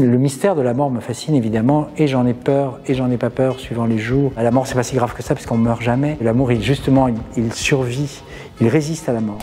Le mystère de la mort me fascine évidemment, et j'en ai peur et j'en ai pas peur suivant les jours. La mort, c'est pas si grave que ça parce qu'on meurt jamais. L'amour, justement, il survit, il résiste à la mort.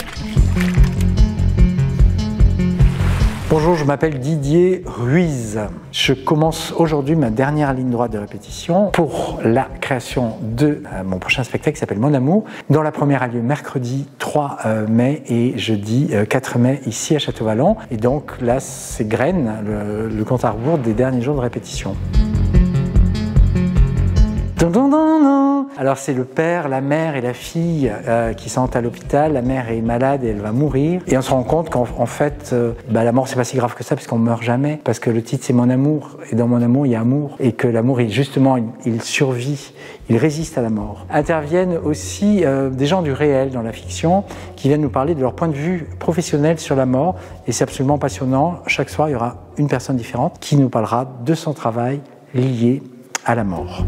Bonjour, je m'appelle Didier Ruiz. Je commence aujourd'hui ma dernière ligne droite de répétition pour la création de mon prochain spectacle qui s'appelle Mon Amour, dont la première a lieu mercredi 3 mai et jeudi 4 mai ici à Château-Vallon. Et donc là, c'est Graines, le compte à rebours des derniers jours de répétition. Alors c'est le père, la mère et la fille qui sont à l'hôpital. La mère est malade et elle va mourir. Et on se rend compte qu'en fait, la mort c'est pas si grave que ça puisqu'on meurt jamais. Parce que le titre c'est Mon Amour et dans Mon Amour il y a amour. Et que l'amour, justement, il survit, il résiste à la mort. Interviennent aussi des gens du réel dans la fiction qui viennent nous parler de leur point de vue professionnel sur la mort. Et c'est absolument passionnant. Chaque soir il y aura une personne différente qui nous parlera de son travail lié à la mort.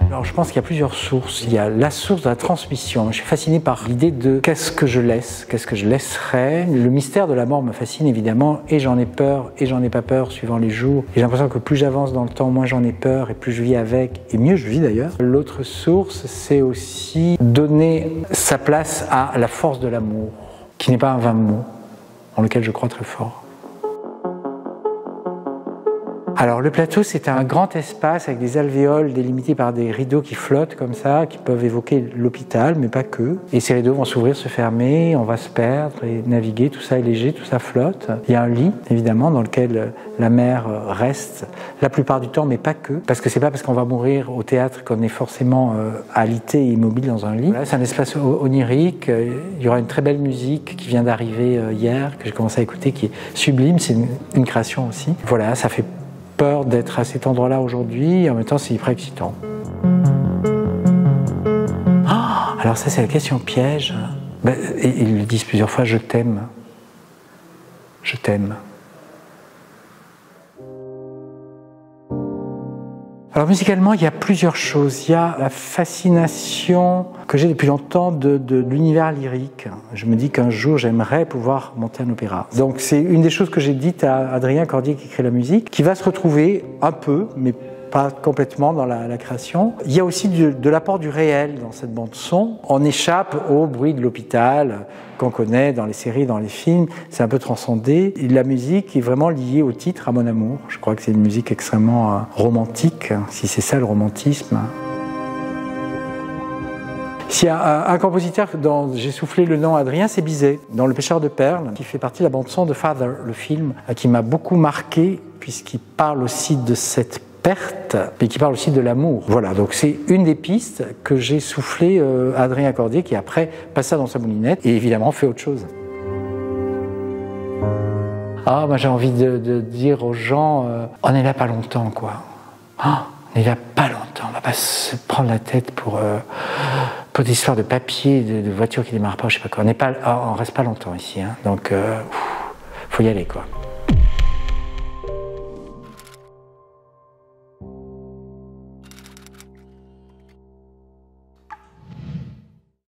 Alors je pense qu'il y a plusieurs sources. Il y a la source de la transmission. Je suis fasciné par l'idée de qu'est-ce que je laisse, qu'est-ce que je laisserai. Le mystère de la mort me fascine évidemment, et j'en ai peur et j'en ai pas peur suivant les jours. Et j'ai l'impression que plus j'avance dans le temps, moins j'en ai peur et plus je vis avec, et mieux je vis d'ailleurs. L'autre source, c'est aussi donner sa place à la force de l'amour, qui n'est pas un vain mot, en lequel je crois très fort. Alors le plateau, c'est un grand espace avec des alvéoles délimités par des rideaux qui flottent comme ça, qui peuvent évoquer l'hôpital, mais pas que. Et ces rideaux vont s'ouvrir, se fermer, on va se perdre et naviguer, tout ça est léger, tout ça flotte. Il y a un lit, évidemment, dans lequel la mère reste la plupart du temps, mais pas que. Parce que c'est pas parce qu'on va mourir au théâtre qu'on est forcément alité et immobile dans un lit. Voilà, c'est un espace onirique, il y aura une très belle musique qui vient d'arriver hier, que j'ai commencé à écouter, qui est sublime, c'est une création aussi. Voilà, ça fait peur d'être à cet endroit-là aujourd'hui, et en même temps c'est hyper excitant. Oh, alors ça c'est la question piège. Et ils le disent plusieurs fois, je t'aime. Je t'aime. Alors musicalement, il y a plusieurs choses. Il y a la fascination que j'ai depuis longtemps de l'univers lyrique. Je me dis qu'un jour, j'aimerais pouvoir monter un opéra. Donc c'est une des choses que j'ai dites à Adrien Cordier qui crée la musique, qui va se retrouver un peu, mais pas complètement dans la création. Il y a aussi de l'apport du réel dans cette bande-son. On échappe au bruit de l'hôpital qu'on connaît dans les séries, dans les films. C'est un peu transcendé. Et la musique est vraiment liée au titre, à Mon Amour. Je crois que c'est une musique extrêmement romantique, si c'est ça le romantisme. S'il y a un compositeur dont j'ai soufflé le nom à Adrien, c'est Bizet, dans Le Pêcheur de Perles, qui fait partie de la bande-son de Father, le film, qui m'a beaucoup marqué, puisqu'il parle aussi de cette perte, mais qui parle aussi de l'amour. Voilà, donc c'est une des pistes que j'ai soufflé à Adrien Cordier, qui après passe ça dans sa moulinette et évidemment fait autre chose. Ah, moi j'ai envie de dire aux gens, on est là pas longtemps, quoi. Oh, on est là pas longtemps, on va pas se prendre la tête pour des histoires de papier, de voitures qui démarrent pas, je sais pas quoi. On reste pas longtemps ici, hein, donc faut y aller, quoi.